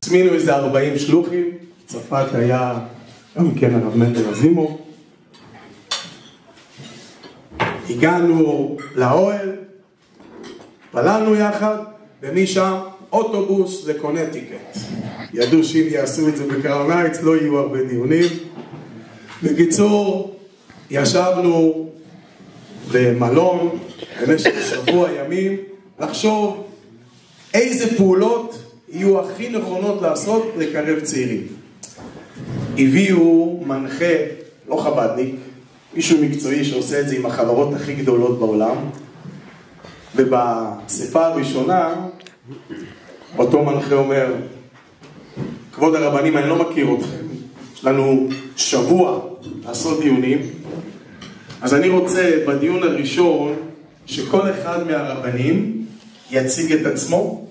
הזמינו איזה 40 שלוחים, צרפת היה גם כן הרב מנדל אזימו. הגענו לאוהל, פללנו יחד, ומשם אוטובוס לקונטיקט. ידעו שאם יעשו את זה בקראון הייטס לא יהיו הרבה דיונים. בקיצור, ישבנו במלון במשך שבוע ימים לחשוב איזה פעולות יהיו הכי נכונות לעשות לקרב צעירים. הביאו מנחה, לא חבדניק, מישהו מקצועי שעושה את זה עם החברות הכי גדולות בעולם, ובשפה הראשונה אותו מנחה אומר, כבוד הרבנים, אני לא מכיר אתכם, יש לנו שבוע לעשות דיונים, אז אני רוצה בדיון הראשון שכל אחד מהרבנים יציג את עצמו,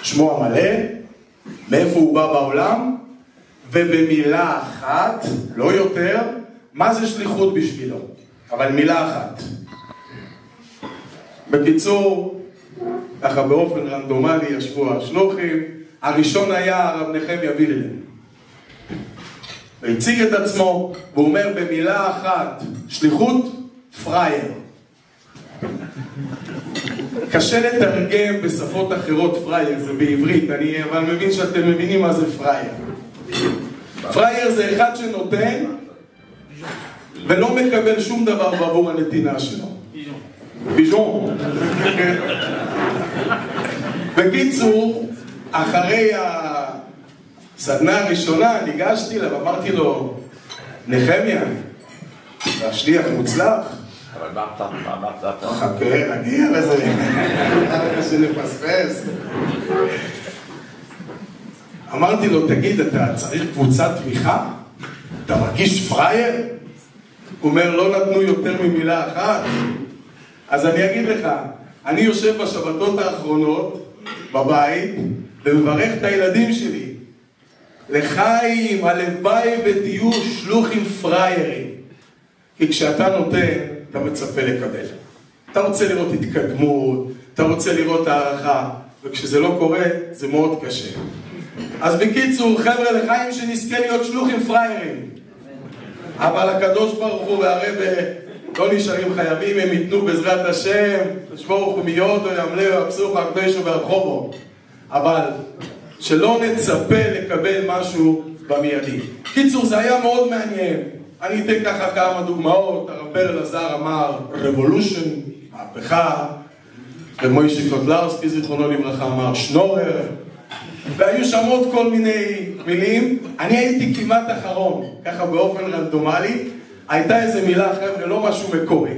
שמו המלא, מאיפה הוא בא בעולם, ובמילה אחת, לא יותר, מה זה שליחות בשבילו, אבל מילה אחת. בקיצור, ככה באופן רנדומלי ישבו השלוחים, הראשון היה הרב נחמיה וילן. והציג את עצמו, והוא אומר במילה אחת, שליחות פרייר. קשה לתרגם בשפות אחרות פרייר, זה בעברית, אבל מבין שאתם מבינים מה זה פרייר. פרייר זה אחד שנותן ולא מקבל שום דבר בעבור הנתינה שלו. ביז'ון. בקיצור, אחרי הסדנה הראשונה ניגשתי אליו, אמרתי לו, נחמיה, השליח מוצלח? אבל מה אמרת? חכה, נגיע לזה, שנפספס. אמרתי לו, תגיד, אתה צריך קבוצת תמיכה? אתה מרגיש פרייר? הוא אומר, לא נתנו יותר ממילה אחת. אז אני אגיד לך, אני יושב בשבתות האחרונות בבית ומברך את הילדים שלי. לחיים, הלוואי ותהיו שלוחים פריירים. כי כשאתה נותן, אתה מצפה לקבל. אתה רוצה לראות התקדמות, אתה רוצה לראות הערכה, וכשזה לא קורה, זה מאוד קשה. אז בקיצור, חבר'ה, לחיים שנזכה להיות שלוחים פריירים. אבל הקדוש ברוך הוא והרב לא נשארים חייבים, הם ייתנו בעזרת השם, תשבורך ומיודו, ימלאו, הפסוך, הקדשו והרחובו. אבל שלא נצפה לקבל משהו במיידי. קיצור, זה היה מאוד מעניין. אני אתן ככה כמה דוגמאות. הרב ברל עזר אמר revolution, מהפכה. ומוישה קוטלרסקי זיכרונו לברכה אמר שנורר. והיו שם עוד כל מיני מילים. אני הייתי כמעט אחרון, ככה באופן רנדומלי. הייתה איזה מילה, חבר'ה, לא משהו מקורי.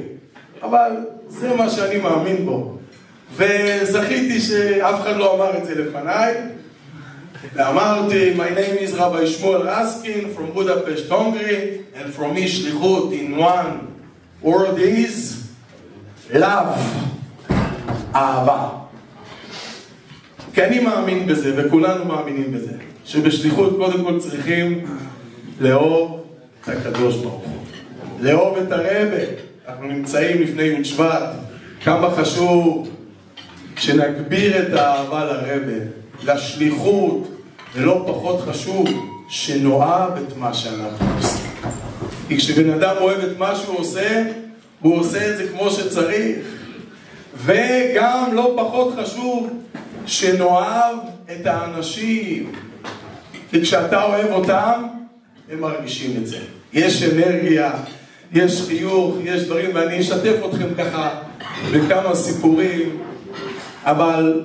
אבל זה מה שאני מאמין בו. וזכיתי שאף אחד לא אמר את זה לפניי. ואמרתי, my name is Rabbi Shmuel Raskin from Budapest, Hungary, and from me shlichut in one word is love, אהבה. כי אני מאמין בזה, וכולנו מאמינים בזה, שבשליחות קודם כל צריכים לאהוב את הקדוש ברוך הוא. לאהוב את הרבי. אנחנו נמצאים לפני י' שבט, כמה חשוב שנגביר את האהבה לרבי, לשליחות, ולא פחות חשוב שנאהב את מה שאנחנו עושים. כי כשבן אדם אוהב את מה שהוא עושה, הוא עושה את זה כמו שצריך. וגם לא פחות חשוב שנאהב את האנשים. כי כשאתה אוהב אותם, הם מרגישים את זה. יש אנרגיה, יש חיוך, יש דברים, ואני אשתף אתכם ככה בכמה סיפורים, אבל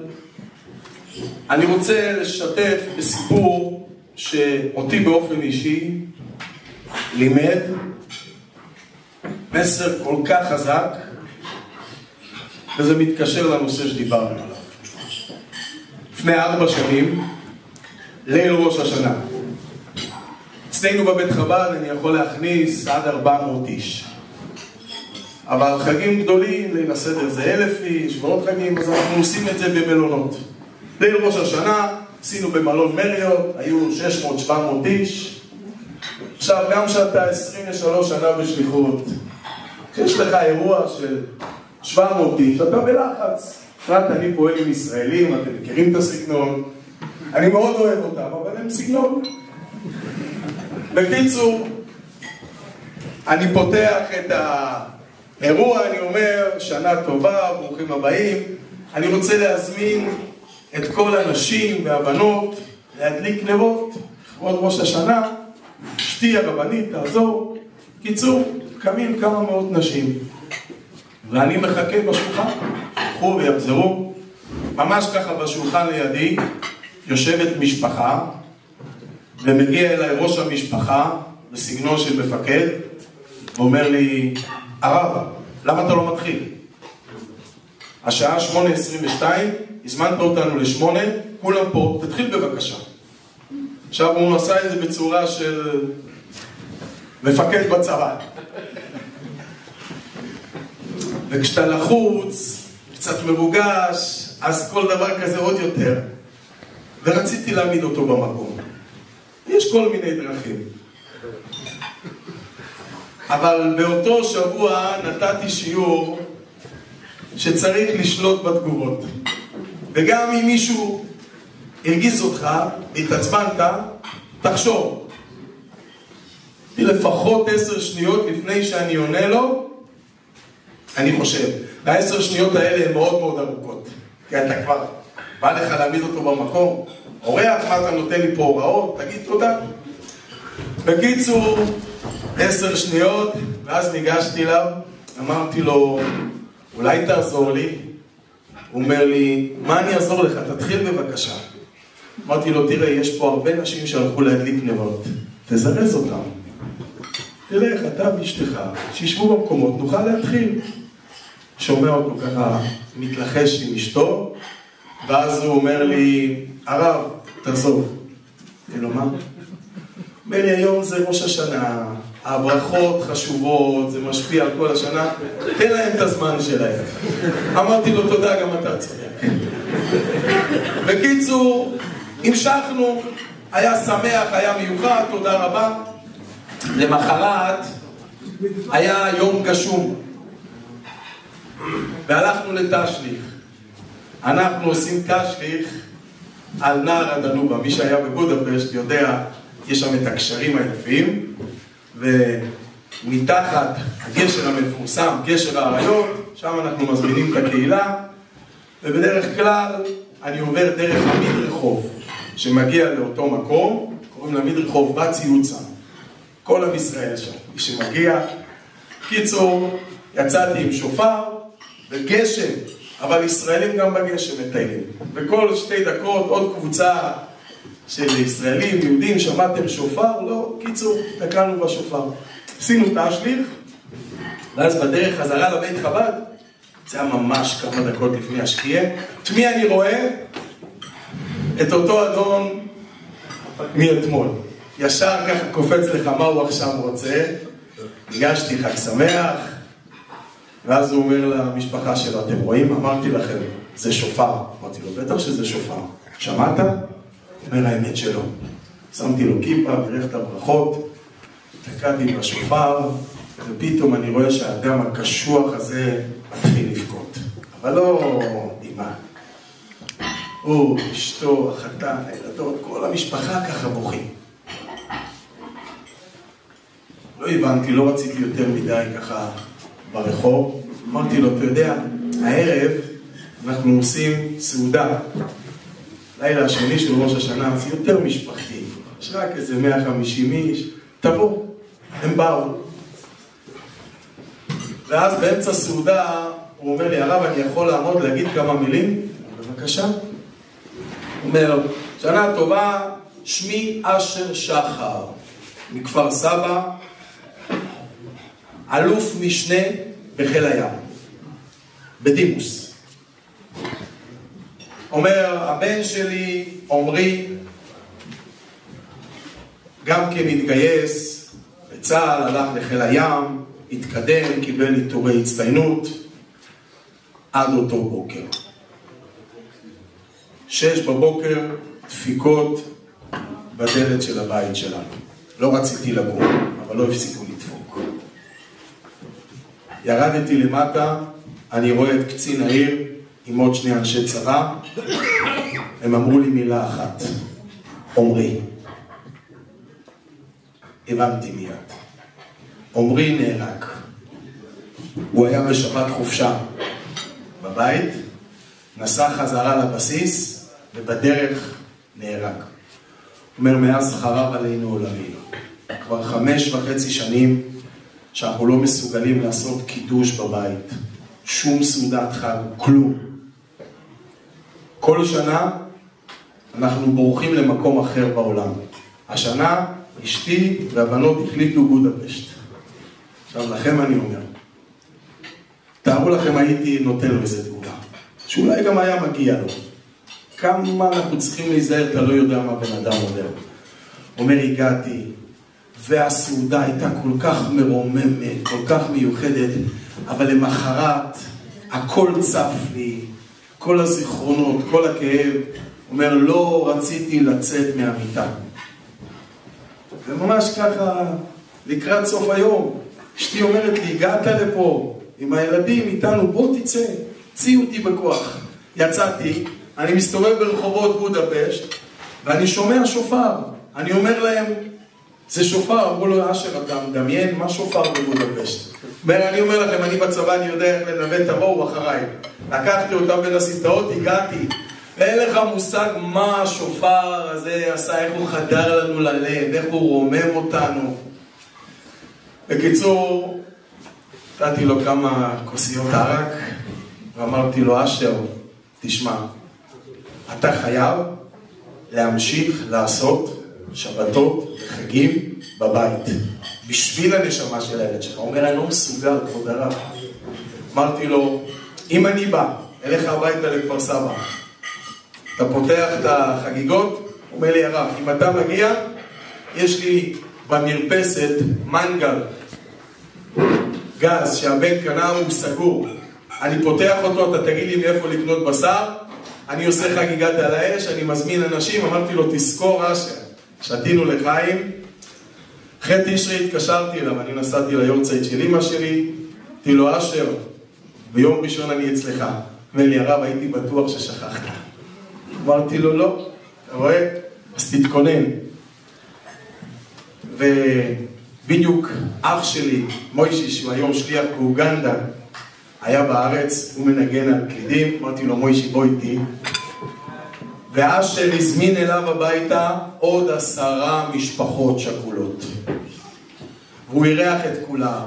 אני רוצה לשתף בסיפור שאותי באופן אישי לימד מסר כל כך חזק, וזה מתקשר לנושא שדיברנו עליו. לפני 4 שנים, ליל ראש השנה. אצלנו בבית חב"ד אני יכול להכניס עד 400 איש. אבל חגים גדולים, ליל הסדר זה 1,000 איש, ועוד חגים, אז אנחנו עושים את זה במלונות. ליל ראש השנה, עשינו במלון מריוט, היו 600-700 איש. עכשיו, גם שאתה 23 שנה בשליחות, כשיש לך אירוע של 700 איש, אתה בלחץ. בפרט אני פועל עם ישראלים, אתם מכירים את הסגנון, אני מאוד אוהב אותם, אבל הם סגנון. בקיצור, אני פותח את האירוע, אני אומר, שנה טובה, ברוכים הבאים. אני רוצה להזמין את כל הנשים והבנות להדליק נרות, לכבוד ראש השנה, אשתי הרבנית, תעזור. קיצור, קמים כמה מאות נשים, ואני מחכה בשולחן, שילכו ויחזרו. ממש ככה בשולחן לידי יושבת משפחה, ומגיע אליי ראש המשפחה בסגנון של מפקד, ואומר לי, הרב, למה אתה לא מתחיל? השעה 8:22, הזמנת אותנו ל8, כולם פה, תתחיל בבקשה. עכשיו הוא עשה את זה בצורה של מפקד בצבא. וכשאתה לחוץ, קצת מרוגש, אז כל דבר כזה עוד יותר. ורציתי להעמיד אותו במקום. יש כל מיני דרכים. אבל באותו שבוע נתתי שיעור שצריך לשלוט בתגובות. וגם אם מישהו הרגיז אותך, התעצבנת, תחשוב. לפחות 10 שניות לפני שאני עונה לו, אני חושב. ה10 שניות האלה הן מאוד מאוד ארוכות. כי אתה כבר בא לך להעמיד אותו במקום. אורח, מה אתה נותן לי פה הוראות? תגיד תודה. בקיצור, 10 שניות, ואז ניגשתי אליו, אמרתי לו, אולי תעזור לי? הוא אומר לי, מה אני אעזור לך? תתחיל בבקשה. אמרתי לו, תראה, יש פה הרבה נשים שהלכו להדליק נרות. תזרז אותם. תלך, אתה ואשתך, שישבו במקומות, נוכל להתחיל. שומע אותו ככה, מתלחש עם אשתו, ואז הוא אומר לי, הרב, תעזוב. כאילו מה? אומר לי, היום זה ראש השנה, הברכות חשובות, זה משפיע על כל השנה, תן להם את הזמן שלהם. אמרתי לו, תודה, גם אתה צודק. בקיצור, המשכנו, היה שמח, היה מיוחד, תודה רבה. למחרת היה יום גשום, והלכנו לתשליך. אנחנו עושים תשליך על נהר הדנובה. מי שהיה בבודפשט יודע, יש שם את הקשרים היפים, ומתחת הגשר המפורסם, גשר האריות, שם אנחנו מזמינים את הקהילה, ובדרך כלל אני עובר דרך המדרחוב שמגיע לאותו מקום, קוראים למדרחוב בת ציוצה. כל עם ישראל שם, מי שמגיע. קיצור, יצאתי עם שופר וגשם, אבל ישראלים גם בגשם מטיילים. וכל 2 דקות עוד קבוצה של ישראלים, יהודים, שמעתם שופר? לא, קיצור, תקענו בשופר. עשינו תשליך, ואז בדרך חזרה לבית חב"ד, זה היה ממש כמה דקות לפני השקיעה. את מי אני רואה? את אותו אדון מאתמול. ישר ככה קופץ לך מה הוא עכשיו רוצה. ניגשתי, חג שמח, ואז הוא אומר למשפחה שלו, אתם רואים? אמרתי לכם, זה שופר. אמרתי לו, בטח שזה שופר. שמעת? אומר האמת שלו. שמתי לו כיפה, ברך את הברכות, תקעתי בשופר, ופתאום אני רואה שהאדם הקשוח הזה מתחיל לבכות. אבל לא אימה. הוא, אשתו, החתן, הילדות, כל המשפחה ככה בוכים. לא הבנתי, לא רציתי יותר מדי ככה ברחוב. אמרתי לו, אתה יודע, הערב אנחנו עושים סעודה. לילה השני של ראש השנה, זה יותר משפחתי. יש רק איזה 150 איש. תבוא, הם באו. ואז באמצע סעודה, הוא אומר לי, הרב, אני יכול לעמוד להגיד כמה מילים? בבקשה. הוא אומר, שנה טובה, שמי אשר שחר, מכפר סבא, אלוף משנה בחיל הים, בדימוס. אומר, הבן שלי, עומרי, גם כן התגייס בצה"ל, הלך לחיל הים, התקדם, קיבל עיטורי הצטיינות, עד אותו בוקר. 6 בבוקר, דפיקות בדלת של הבית שלנו. לא רציתי לגור, אבל לא הפסיקו לדפוק. ירדתי למטה, אני רואה את קצין העיר, עם עוד שני אנשי צבא, הם אמרו לי מילה אחת, עומרי. הבנתי מיד. עומרי נהרג. הוא היה בשבת חופשה בבית, נסע חזרה לבסיס, ובדרך נהרג. הוא אומר, מאז חרב עלינו עולמנו. כבר 5.5 שנים שאנחנו לא מסוגלים לעשות קידוש בבית. שום סעודת חג, כלום. כל שנה אנחנו בורחים למקום אחר בעולם. השנה אשתי והבנות החליטו בודפשט. עכשיו לכם אני אומר, תארו לכם הייתי נותן לו איזה תגובה, שאולי גם היה מגיע לו. כמה אנחנו צריכים להיזהר, אתה לא יודע מה בן אדם אומר. אומר, הגעתי, והסעודה הייתה כל כך מרוממת, כל כך מיוחדת, אבל למחרת הכל צף לי, כל הזיכרונות, כל הכאב. אומר, לא רציתי לצאת מהמיטה. וממש ככה, לקראת סוף היום, אשתי אומרת לי, הגעת לפה עם הילדים איתנו, בוא תצא, צי אותי בכוח. יצאתי, אני מסתובב ברחובות בודפשט, ואני שומע שופר. אני אומר להם, זה שופר. אמרו לו, אשר, אתה מדמיין, מה שופר בבודפשט? אני אומר לכם, אני בצבא, אני יודע איך לנווט, תבואו אחריי. לקחתי אותם בין הסמטאות, הגעתי. ואין לך מושג מה השופר הזה עשה, איך הוא חדר לנו ללב, איך הוא רומם אותנו. בקיצור, נתתי לו כמה כוסיות ערק, ואמרתי לו, אשר, תשמע, אתה חייב להמשיך לעשות שבתות וחגים בבית, בשביל הנשמה של הילד שלך. הוא אומר, אני לא מסוגל, כבוד הרב. אמרתי לו, אם אני בא אליך הביתה לכפר סבא, אתה פותח את החגיגות, הוא אומר לי, הרב, אם אתה מגיע, יש לי במרפסת מנגל, גז שהבן קנה הוא סגור. אני פותח אותו, אתה תגיד לי מאיפה לקנות בשר, אני עושה חגיגת על האש, אני מזמין אנשים. אמרתי לו, תזכור אשר, שתינו לחיים. אחרי תשרי התקשרתי אליו, אני נסעתי ליורצייט של אמא שלי, אמרתי לו, אשר, ביום ראשון אני אצלך. אומר לי, הרב, הייתי בטוח ששכחת. אמרתי לו, לא, אתה רואה? אז תתכונן. ובדיוק אח שלי, מוישי, שהוא היום שליח באוגנדה, היה בארץ, הוא מנגן על קלידים. אמרתי לו, מוישי, בוא איתי. ואשר הזמין אליו הביתה עוד 10 משפחות שכולות. והוא אירח את כולם,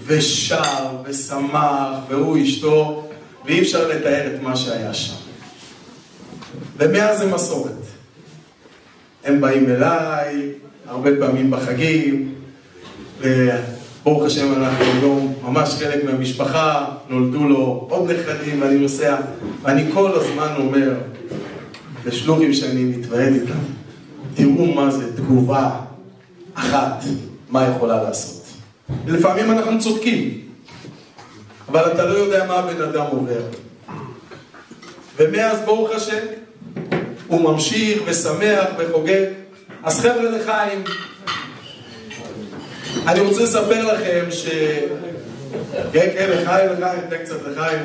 ושר, ושמח, והוא אשתו, ואי אפשר לתאר את מה שהיה שם. ומאז זה מסורת. הם באים אליי, הרבה פעמים בחגים, וברוך השם אנחנו היום ממש חלק מהמשפחה, נולדו לו עוד נכדים, ואני נוסע, ואני כל הזמן אומר, לשלוחים שאני מתוועד איתם, תראו מה זה תגובה אחת, מה יכולה לעשות. ולפעמים אנחנו צודקים, אבל אתה לא יודע מה הבן אדם עובר. ומאז ברוך השם, הוא ממשיך ושמח וחוגג. אז חבר'ה לחיים, אני רוצה לספר לכם ש... כן, לחיים, תן קצת לחיים.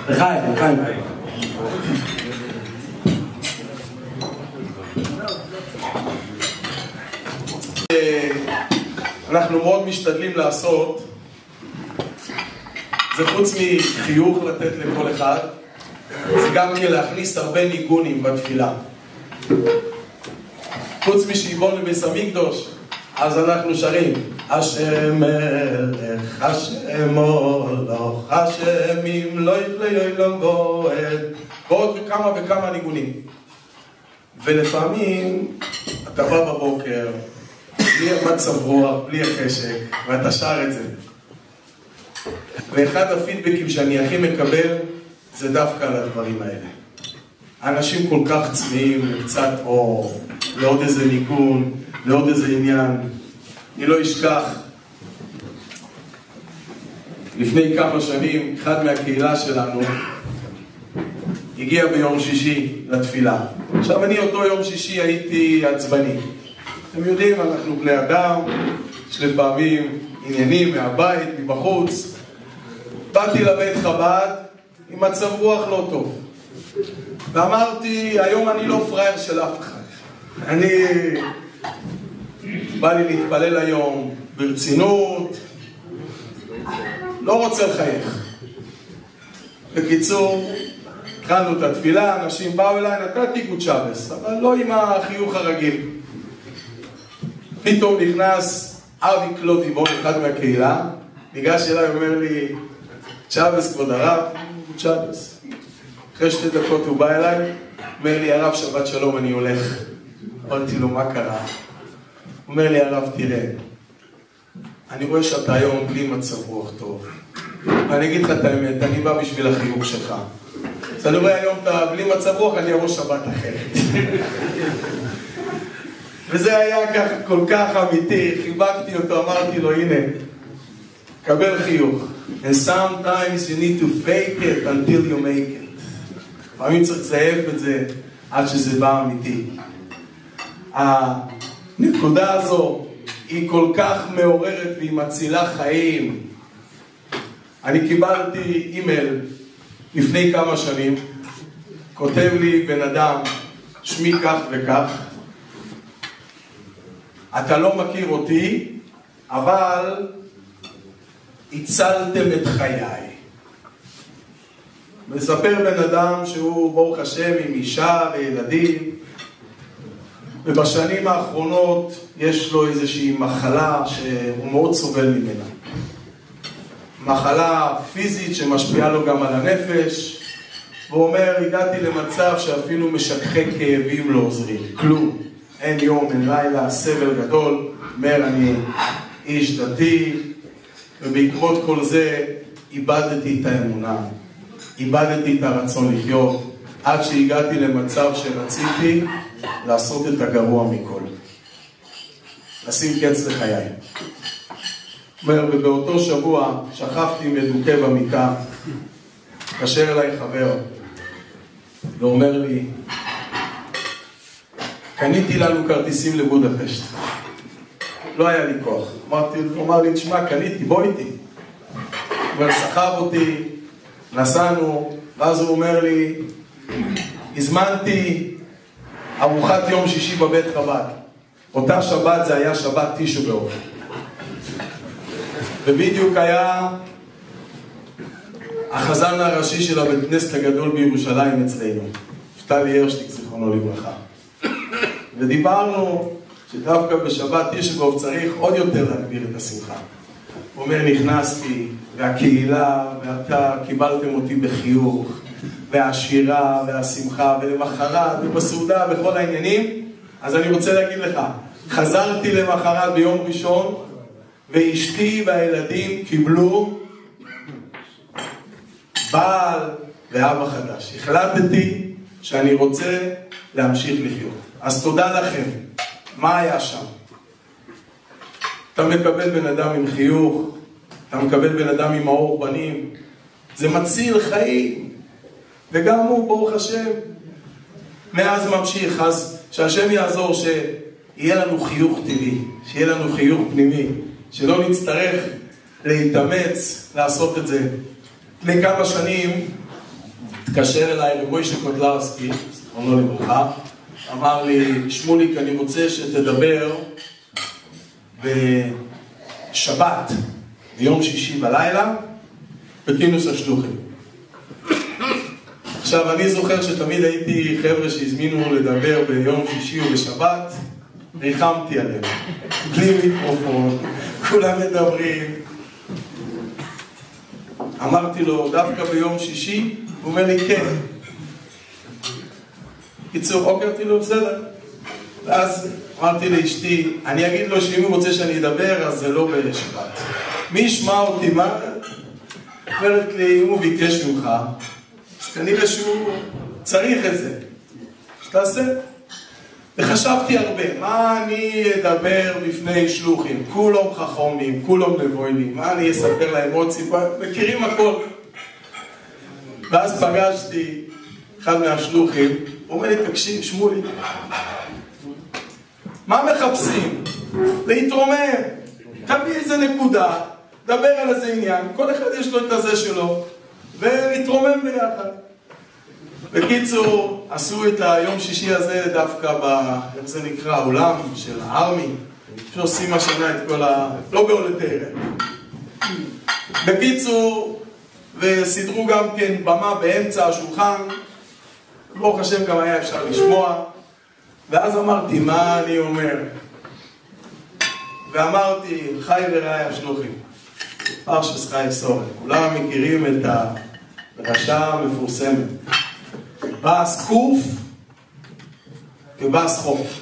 לחיים. אנחנו מאוד משתדלים לעשות, זה חוץ מחיוך לתת לכל אחד, זה גם להכניס הרבה ניגונים בתפילה. חוץ משיבון לביס המקדוש, אז אנחנו שרים השם מלך, השם מולך, השם ימלוך לעולם ועד, ועוד כמה וכמה ניגונים. ולפעמים אתה בא בבוקר בלי מצב רוח, בלי החשק, ואתה שר את זה. ואחד הפידבקים שאני הכי מקבל זה דווקא על הדברים האלה. האנשים כל כך צמאים, קצת אור, לעוד איזה ניגון, לעוד איזה עניין. אני לא אשכח, לפני כמה שנים, אחד מהקהילה שלנו הגיע ביום שישי לתפילה. עכשיו אני אותו יום שישי הייתי עצבני. אתם יודעים, אנחנו בני אדם, יש לפעמים עניינים מהבית, מבחוץ. באתי לבית חב"ד עם מצב רוח לא טוב. ואמרתי, היום אני לא פראייר של אף אחד. בא לי להתפלל היום ברצינות, לא רוצה לחייך. בקיצור, התחלנו את התפילה, אנשים באו אליי, נתתי גוד שבס, אבל לא עם החיוך הרגיל. פתאום נכנס אבי קלודימון, אחד מהקהילה, ניגש אליי ואומר לי, שבס כבוד הרב, גוד שבס. אחרי 2 דקות הוא בא אליי, אומר לי, הרב שבת שלום, אני הולך. אמרתי לו, מה קרה? הוא אומר לי, הרב, תראה, אני רואה שאתה היום בלי מצב רוח טוב. ואני אגיד לך את האמת, אני בא בשביל החיוך שלך. אז אני רואה היום אתה בלי מצב רוח, אני אבוא שבת אחרת. וזה היה ככה כל כך אמיתי, חיבקתי אותו, אמרתי לו, הנה, קבל חיוך. And sometimes you need to fake it until you make it. לפעמים צריך לזייף את זה עד שזה בא אמיתי. הנקודה הזו היא כל כך מעוררת והיא מצילה חיים. אני קיבלתי אימייל לפני כמה שנים, כותב לי בן אדם, שמי כך וכך, אתה לא מכיר אותי, אבל הצלתם את חיי. מספר בן אדם שהוא ברוך השם עם אישה וילדים, ובשנים האחרונות יש לו איזושהי מחלה שהוא מאוד סובל ממנה. מחלה פיזית שמשפיעה לו גם על הנפש, והוא אומר, הגעתי למצב שאפילו משככי כאבים לא עוזרים, כלום. אין יום, אין לילה, סבל גדול. אומר, אני איש דתי, ובעקבות כל זה איבדתי את האמונה, איבדתי את הרצון לחיות, עד שהגעתי למצב שרציתי לעשות את הגרוע מכל. לשים קץ לחיי. אומר, ובאותו שבוע שכבתי מדוכא במיטה, קשר אליי חבר, ואומר לי, קניתי לנו כרטיסים לבודפשט. לא היה לי כוח. אמר לי, תשמע, קניתי, בוא איתי. הוא אומר, סחב אותי, נסענו, ואז הוא אומר לי, הזמנתי ארוחת יום שישי בבית חב"ד. אותה שבת זה היה שבת תשעה באב. ובדיוק היה החזן הראשי של הבית כנסת הגדול בירושלים אצלנו, נפתלי הרשטיק, זיכרונו לברכה. ודיברנו שדווקא בשבת תשעה באב צריך עוד יותר להגביר את השמחה. הוא אומר, נכנסתי, והקהילה, ואתה קיבלתם אותי בחיוך, והשירה, והשמחה, ולמחרת, ובסעודה, בכל העניינים. אז אני רוצה להגיד לך, חזרתי למחרת ביום ראשון, ואשתי והילדים קיבלו בעל ואבא חדש. החלטתי שאני רוצה להמשיך לחיות. אז תודה לכם. מה היה שם? אתה מקבל בן אדם עם חיוך, אתה מקבל בן אדם עם מאור פנים, זה מציל חיים, וגם הוא, ברוך השם, מאז ממשיך. אז שהשם יעזור שיהיה לנו חיוך טבעי, שיהיה לנו חיוך פנימי, שלא נצטרך להתאמץ לעשות את זה. לפני כמה שנים התקשר אליי רמוישה קוטלרסקי, זכרונו לברכה, אמר לי, שמוליק, אני רוצה שתדבר בשבת, ביום שישי בלילה, בכינוס השלוחים. עכשיו, אני זוכר שתמיד הייתי חבר'ה שהזמינו לדבר ביום שישי ובשבת, ריחמתי עליהם, בלי מיקרופון, כולם מדברים. אמרתי לו, דווקא ביום שישי? הוא אומר לי, כן. קיצור, אמרתי לו, בסדר. ואז אמרתי לאשתי, אני אגיד לו שאם הוא רוצה שאני אדבר, אז זה לא בשבת. מי ישמע אותי? מה? אומרת לי, אם הוא ביקש ממך, אז כנראה שהוא צריך את זה. שתעשה. וחשבתי הרבה, מה אני אדבר בפני שלוחים? כולם חכמים, כולם נבוינים, מה אני אספר לאמוצים? מכירים הכל. ואז פגשתי אחד מהשלוחים, הוא אומר לי, תקשיב, שמולי, מה מחפשים? להתרומם. תביא איזה נקודה, דבר על איזה עניין, כל אחד יש לו את הזה שלו, ונתרומם ביחד. בקיצור, עשו את היום שישי הזה דווקא איך זה נקרא, העולם של הארמי, שעושים השנה את כל לא בהולדרת. בקיצור, וסידרו גם כן במה באמצע השולחן, ברוך השם גם היה אפשר לשמוע, ואז אמרתי, מה אני אומר? ואמרתי, חי ורעי שלוחים, פרשס חי סורן, כולם מכירים את הדרשה המפורסמת. בס קוף ובס חוף.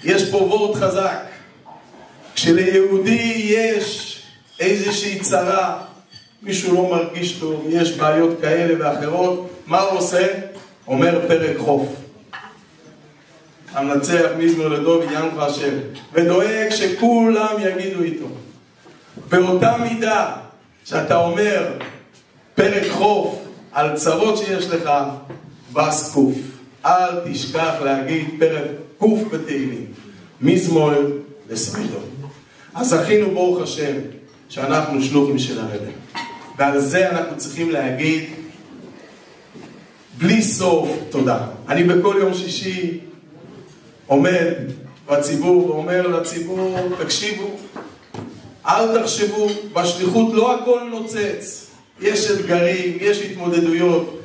יש פה וורט חזק. כשליהודי יש איזושהי צרה, מישהו לא מרגיש טוב, יש בעיות כאלה ואחרות, מה הוא עושה? אומר פרק חוף. המנצח מזמור לדוד ינך השם, ודואג שכולם יגידו איתו. באותה מידה שאתה אומר פרק חוף על צרות שיש לך, בס קוף. אל תשכח להגיד פרק קוף בתהילים. מזמור לשרידו. אז זכינו ברוך השם שאנחנו שלוחים של הרבי. ועל זה אנחנו צריכים להגיד בלי סוף תודה. אני בכל יום שישי עומד בציבור ואומר לציבור, תקשיבו, אל תחשבו, בשליחות לא הכל נוצץ. יש אתגרים, יש התמודדויות,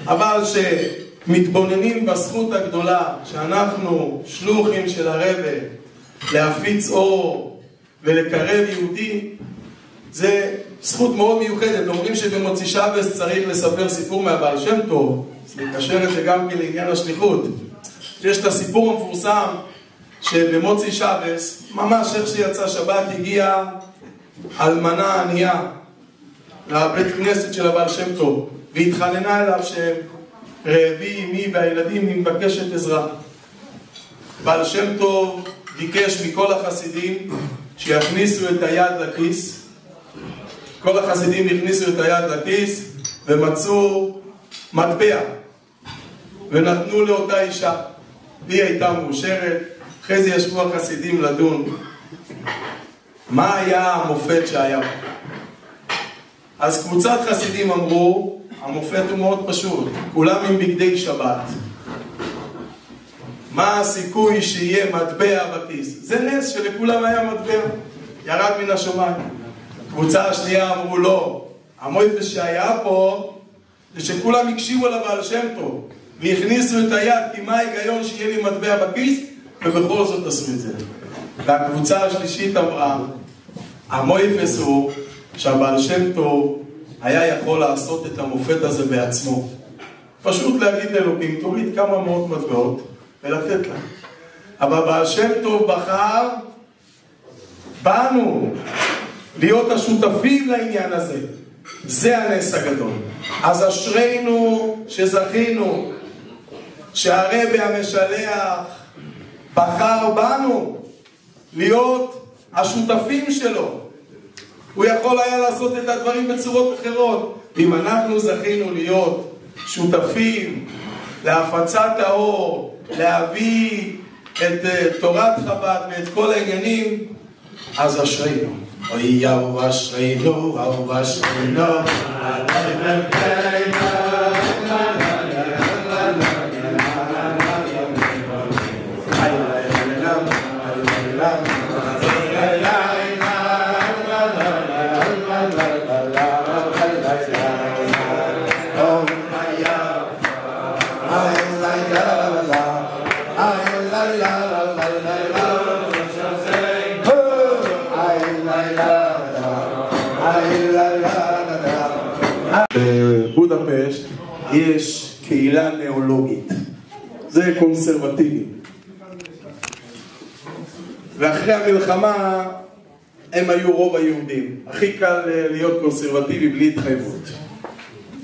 אבל שמתבוננים בזכות הגדולה שאנחנו שלוחים של הרבי להפיץ אור ולקרב יהודי, זה זכות מאוד מיוחדת. אומרים שבמוצאי שבת צריך לספר סיפור מהבעל שם טוב, לקשר את זה גם כן לעניין השליחות. יש את הסיפור המפורסם שבמוצאי שבת, ממש איך שיצא שבת, הגיעה אלמנה ענייה לבית כנסת של הבעל שם טוב, והתחננה אליו שהם רעבי אמי והילדים, היא מבקשת עזרה. בעל שם טוב ביקש מכל החסידים שיכניסו את היד לכיס. כל החסידים הכניסו את היד לכיס ומצאו מטבע ונתנו לאותה אישה, והיא הייתה מאושרת. אחרי זה ישבו החסידים לדון מה היה המופת שהיה פה. אז קבוצת חסידים אמרו, המופת הוא מאוד פשוט, כולם עם בגדי שבת. מה הסיכוי שיהיה מטבע בכיס? זה נס שלכולם היה מטבע, ירד מן השמיים. קבוצה השנייה אמרו לא, המופת שהיה פה זה שכולם הקשיבו לבעל שם טוב והכניסו את היד, כי מה ההיגיון שיהיה לי מטבע בכיס, ובכל זאת עשו את זה. והקבוצה השלישית אמרה, המופת הוא שהבעל שם טוב היה יכול לעשות את המופת הזה בעצמו. פשוט להגיד לאלוקים, תוריד כמה מאות מטבעות ולתת לה. אבל בעל שם טוב בחר בנו להיות השותפים לעניין הזה. זה הנס הגדול. אז אשרינו שזכינו שהרבי המשלח בחר בנו להיות השותפים שלו. הוא יכול היה לעשות את הדברים בצורות אחרות. אם אנחנו זכינו להיות שותפים להפצת האור, להביא את תורת חב"ד ואת כל העניינים, אז אשרינו. אוי יאו אשרינו, אהו אשרינו, בבודפשט יש קהילה נאולוגית, זה קונסרבטיבי, ואחרי המלחמה הם היו רוב היהודים. הכי קל להיות קונסרבטיבי בלי התחייבות.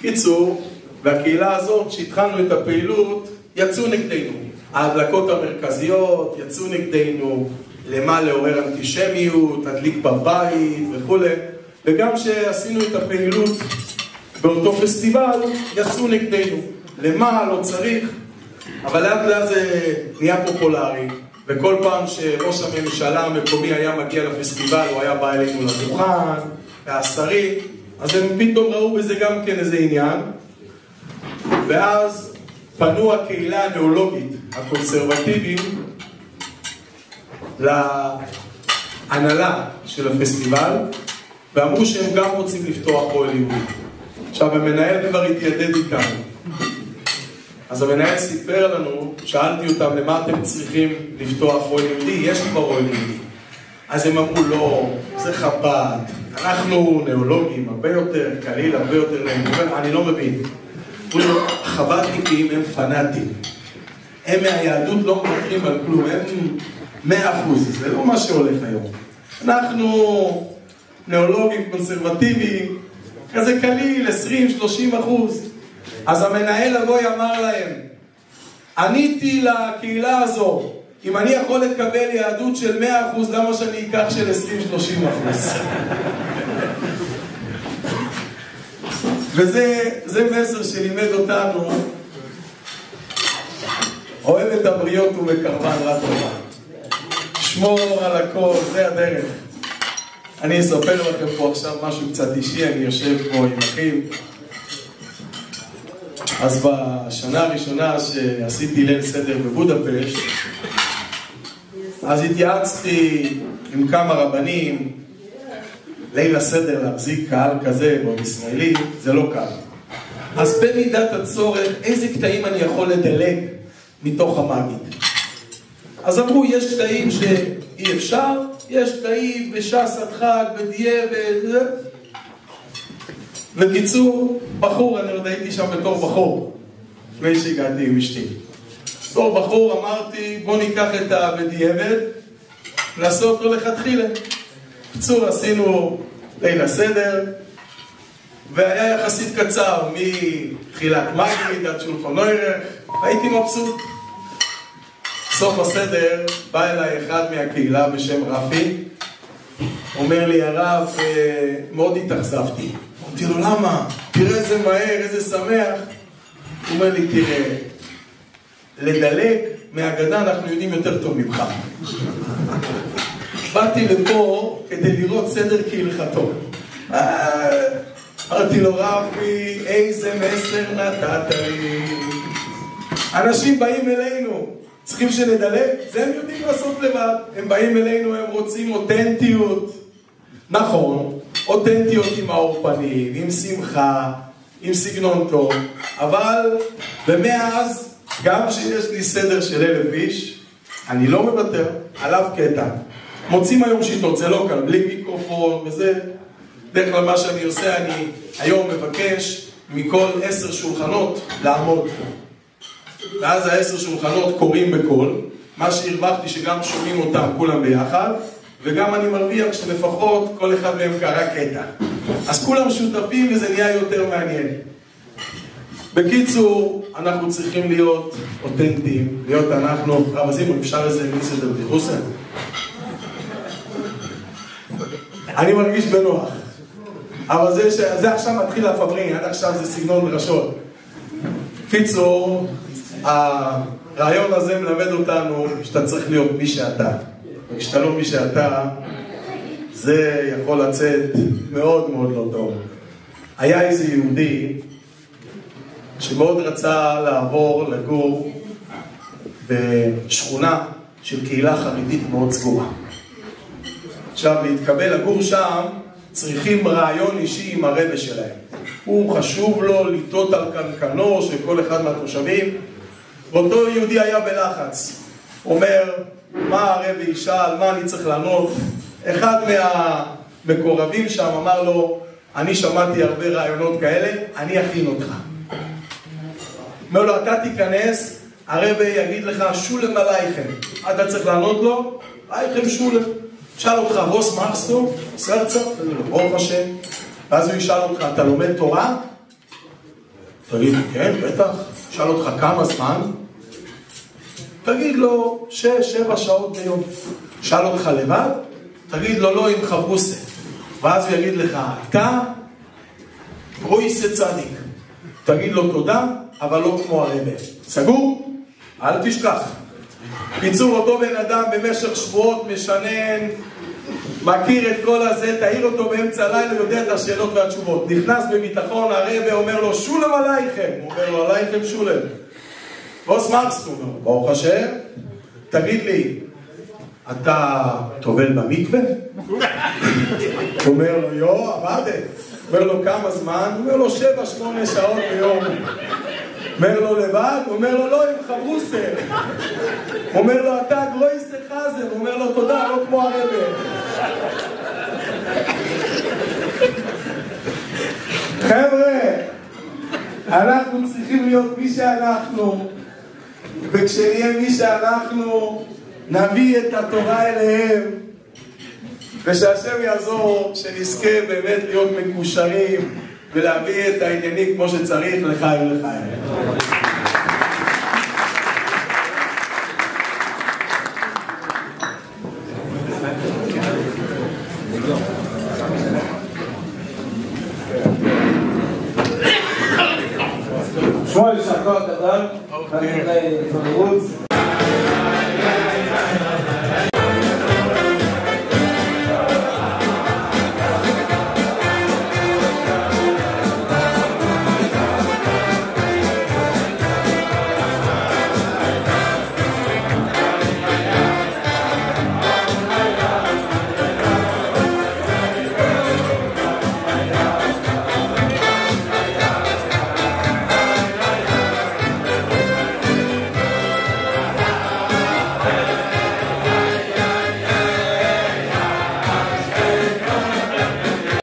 קיצור, והקהילה הזאת שהתחלנו את הפעילות יצאו נגדנו, ההדלקות המרכזיות יצאו נגדנו, למה לעורר אנטישמיות, תדליק בבית וכו'. וגם שעשינו את הפעילות באותו פסטיבל יצאו נגדנו, למה לא צריך. אבל לאט לאט זה נהיה פופולרי, וכל פעם שראש הממשלה המקומי היה מגיע לפסטיבל, הוא היה בא אלינו לדוכן, והשרים, אז הם פתאום ראו בזה גם כן איזה עניין, ואז פנו הקהילה הנאולוגית, הקונסרבטיביים, להנהלה של הפסטיבל, ואמרו שהם גם רוצים לפתוח אוהל יהודי. עכשיו, המנהל כבר התיידד איתנו. אז המנהל סיפר לנו, שאלתי אותם למה אתם צריכים לפתוח אוהל יהודי, יש כבר אוהל יהודי. אז הם אמרו, לא, זה חב"ד, אנחנו נאולוגים, הרבה יותר קליל, הרבה יותר להם. אני לא מבין. חב"דניקים הם פנאטים. הם מהיהדות לא מוותרים על כלום, הם 100%, זה לא מה שהולך היום. אנחנו נאולוגים קונסרבטיביים, כזה קליל, 20-30%. אז המנהל הגוי אמר להם, עניתי לקהילה הזו, אם אני יכול לקבל יהדות של 100%, למה שאני אקח של 20-30%? וזה מסר שלימד אותנו, אוהב את הבריות ומקרבן רק טובה. שמור על הכל, זה הדרך. אני אספר לכם פה עכשיו משהו קצת אישי, אני יושב פה עם אחים. אז בשנה הראשונה שעשיתי ליל סדר בבודפשט, אז התייעצתי עם כמה רבנים, ליל הסדר להחזיק קהל כזה, בעוד ישראלי, זה לא קל. אז במידת הצורך, איזה קטעים אני יכול לדלג מתוך המגיד? אז אמרו, יש קטעים שאי אפשר, יש קטעים בש"ס הדחק, בדיה, וזה. בקיצור, בחור, אני עוד הייתי שם בתור בחור, לפני שהגעתי עם אשתי. בתור בחור אמרתי, בוא ניקח את הבדיעבד, נעשה אותו לכתחילה. בקיצור, עשינו ליל הסדר, והיה יחסית קצר, מתחילת מגיד עד שולחן אורך, הייתי מבסוט. סוף הסדר, בא אליי אחד מהקהילה בשם רפי, אומר לי, הרב, מאוד התאכזבתי. אמרתי לו, למה? תראה איזה מהר, איזה שמח. הוא אומר לי, תראה, לדלג מהגדה אנחנו יודעים יותר טוב ממך. באתי לפה כדי לראות סדר כהלכתו. אמרתי לו, רפי, איזה מסר נתת לי. אנשים באים אלינו, צריכים שנדלג, זה הם יודעים לעשות לבד. הם באים אלינו, הם רוצים אותנטיות. נכון, אותנטיות עם האור פנים, עם שמחה, עם סגנון טוב, אבל ומאז, גם שיש לי סדר של 1,000 איש, אני לא מוותר, עליו קטע. מוצאים היום שיטות, זה לא קל, בלי מיקרופון וזה. דרך כלל מה שאני עושה, אני היום מבקש מכל 10 שולחנות לעמוד. ואז 10 שולחנות קוראים בקול, מה שהרווחתי שגם שומעים אותם כולם ביחד, וגם אני מרוויח שלפחות כל אחד מהם קרא קטע. אז כולם שותפים וזה נהיה יותר מעניין. בקיצור, אנחנו צריכים להיות אותנטיים, להיות אנחנו, רב זימון, אפשר איזה מיסד בדיחוסה? אני מרגיש בנוח. אבל זה עכשיו מתחיל לפברין, עד עכשיו זה סגנון דרשות. קיצור, הרעיון הזה מלמד אותנו שאתה צריך להיות מי שאתה. וכשאתה לא מי שאתה, זה יכול לצאת מאוד מאוד לא טוב. היה איזה יהודי שמאוד רצה לעבור לגור בשכונה של קהילה חרדית מאוד סגורה. עכשיו, להתקבל לגור שם, צריכים רעיון אישי עם הרבא שלהם. הוא חשוב לו לטעות על קנקנו של כל אחד מהתושבים. ואותו יהודי היה בלחץ. אומר, מה הרבא ישאל, מה אני צריך לענות? אחד מהמקורבים שם אמר לו, אני שמעתי הרבה רעיונות כאלה, אני אכין אותך. אומר לו, אתה תיכנס, הרבא יגיד לך, שולם עלייכם. אתה צריך לענות לו, עלייכם שולם. שאל אותך, רוס מרסטו, סרצה, ברוך השם. ואז הוא ישאל אותך, אתה לומד תורה? תגיד, כן, בטח. שאל אותך, כמה זמן? תגיד לו, 6-7 שעות ביום. שאל אותך לבד? תגיד לו, לא, עם חברוסה. ואז הוא יגיד לך, אתה רויסה צדיק. תגיד לו תודה, אבל לא כמו הרבא. סגור? אל תשכח. קיצור, אותו בן אדם במשך שבועות משנן, מכיר את כל הזה, תעיר אותו באמצע הלילה, יודע את השאלות והתשובות. נכנס בביטחון, הרב אומר לו, שולם עלייכם. הוא אומר לו, עלייכם שולם. בוס מרקס, הוא אומר, ברוך השם, תגיד לי, אתה טובל במקווה? הוא אומר לו, יו, עבדת. אומר לו, כמה זמן? הוא אומר לו, 7-8 שעות ביום. אומר לו, לבד? הוא אומר לו, לא, עם חברוסר. הוא אומר לו, אתה גרויסר חזר. הוא אומר לו, תודה, לא כמו הרב. חבר'ה, אנחנו צריכים להיות מי שאנחנו, וכשנהיה מי שאנחנו, נביא את התורה אליהם, ושהשם יעזור, שנזכה באמת להיות מקושרים, ולהביא את העניינים כמו שצריך לחיים לחיים. שמואל שחר קטן, ואני נראה התבררות